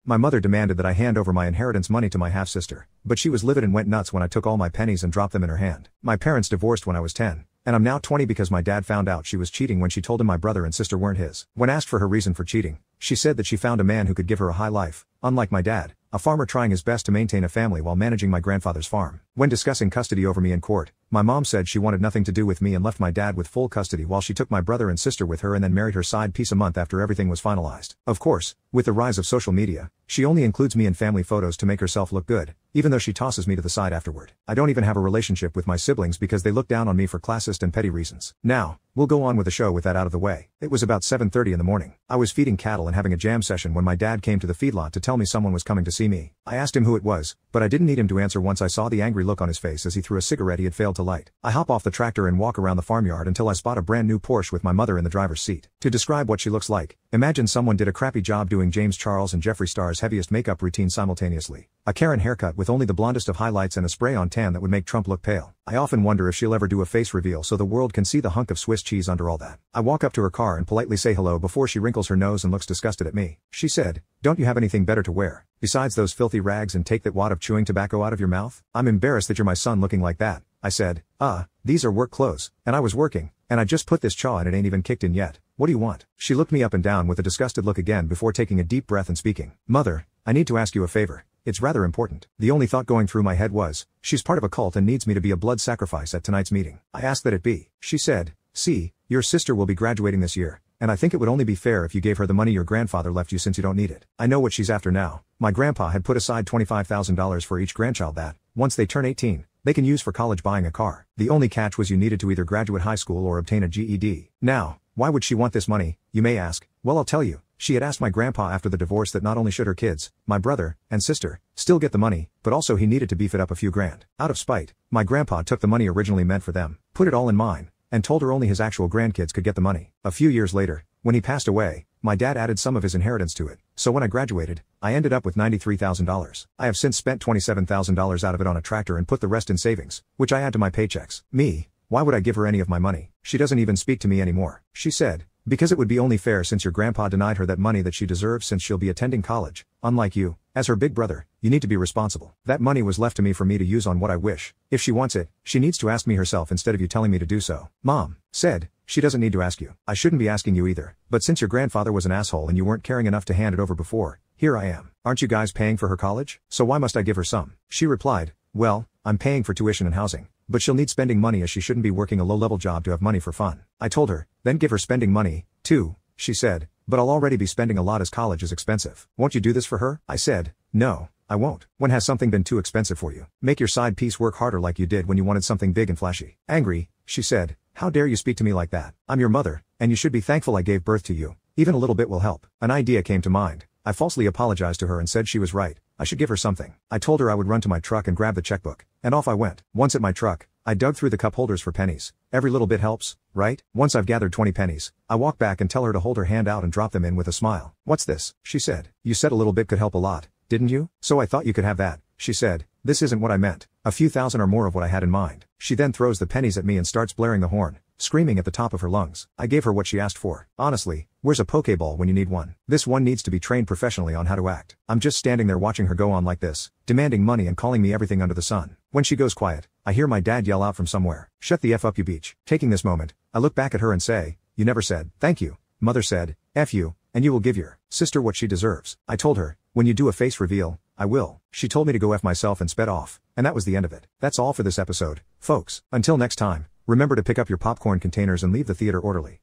My mother demanded that I hand over my inheritance money to my half-sister, but she was livid and went nuts when I took all my pennies and dropped them in her hand. My parents divorced when I was 10. And I'm now 20 because my dad found out she was cheating when she told him my brother and sister weren't his. When asked for her reason for cheating, she said that she found a man who could give her a high life, unlike my dad, a farmer trying his best to maintain a family while managing my grandfather's farm. When discussing custody over me in court, my mom said she wanted nothing to do with me and left my dad with full custody while she took my brother and sister with her and then married her side piece a month after everything was finalized. Of course, with the rise of social media, she only includes me in family photos to make herself look good, even though she tosses me to the side afterward. I don't even have a relationship with my siblings because they look down on me for classist and petty reasons. Now, we'll go on with the show with that out of the way. It was about 7:30 in the morning. I was feeding cattle and having a jam session when my dad came to the feedlot to tell me someone was coming to see me. I asked him who it was, but I didn't need him to answer once I saw the angry look on his face as he threw a cigarette he had failed to light. I hop off the tractor and walk around the farmyard until I spot a brand new Porsche with my mother in the driver's seat. To describe what she looks like, imagine someone did a crappy job doing James Charles and Jeffree Star's heaviest makeup routine simultaneously. A Karen haircut with only the blondest of highlights and a spray-on tan that would make Trump look pale. I often wonder if she'll ever do a face reveal so the world can see the hunk of Swiss cheese under all that. I walk up to her car and politely say hello before she wrinkles her nose and looks disgusted at me. She said, "Don't you have anything better to wear besides those filthy rags and take that wad of chewing tobacco out of your mouth? I'm embarrassed that you're my son looking like that." I said, these are work clothes, and I was working, and I just put this chaw and it ain't even kicked in yet. What do you want?" She looked me up and down with a disgusted look again before taking a deep breath and speaking. "Mother, I need to ask you a favor. It's rather important." The only thought going through my head was, she's part of a cult and needs me to be a blood sacrifice at tonight's meeting. I asked that it be. She said, "See, your sister will be graduating this year, and I think it would only be fair if you gave her the money your grandfather left you since you don't need it. I know what she's after now. My grandpa had put aside $25,000 for each grandchild that, once they turn 18, they can use for college buying a car. The only catch was you needed to either graduate high school or obtain a GED. Now, why would she want this money, you may ask? Well, I'll tell you. She had asked my grandpa after the divorce that not only should her kids, my brother, and sister, still get the money, but also he needed to beef it up a few grand. Out of spite, my grandpa took the money originally meant for them, put it all in mine, and told her only his actual grandkids could get the money. A few years later, when he passed away, my dad added some of his inheritance to it, so when I graduated, I ended up with $93,000. I have since spent $27,000 out of it on a tractor and put the rest in savings, which I add to my paychecks. Me, why would I give her any of my money? She doesn't even speak to me anymore. She said, "Because it would be only fair since your grandpa denied her that money that she deserves since she'll be attending college. Unlike you, as her big brother, you need to be responsible. That money was left to me for me to use on what I wish. If she wants it, she needs to ask me herself instead of you telling me to do so." Mom said, "She doesn't need to ask you. I shouldn't be asking you either, but since your grandfather was an asshole and you weren't caring enough to hand it over before, here I am. Aren't you guys paying for her college? So why must I give her some?" She replied, "Well, I'm paying for tuition and housing, but she'll need spending money as she shouldn't be working a low-level job to have money for fun." I told her, "Then give her spending money, too." She said, "But I'll already be spending a lot as college is expensive. Won't you do this for her?" I said, "No, I won't. When has something been too expensive for you? Make your side piece work harder like you did when you wanted something big and flashy." Angry, she said, "How dare you speak to me like that? I'm your mother, and you should be thankful I gave birth to you. Even a little bit will help." An idea came to mind. I falsely apologized to her and said she was right. I should give her something. I told her I would run to my truck and grab the checkbook, and off I went. Once at my truck, I dug through the cup holders for pennies. Every little bit helps, right? Once I've gathered 20 pennies, I walk back and tell her to hold her hand out and drop them in with a smile. "What's this?" she said. "You said a little bit could help a lot, didn't you? So I thought you could have that." She said, "This isn't what I meant. A few thousand or more of what I had in mind." She then throws the pennies at me and starts blaring the horn, screaming at the top of her lungs. I gave her what she asked for. Honestly, where's a Pokeball when you need one? This one needs to be trained professionally on how to act. I'm just standing there watching her go on like this, demanding money and calling me everything under the sun. When she goes quiet, I hear my dad yell out from somewhere, "Shut the F up, you beach." Taking this moment, I look back at her and say, "You never said, thank you." Mother said, "F you, and you will give your sister what she deserves." I told her, "When you do a face reveal, I will." She told me to go F myself and sped off, and that was the end of it. That's all for this episode, folks. Until next time, remember to pick up your popcorn containers and leave the theater orderly.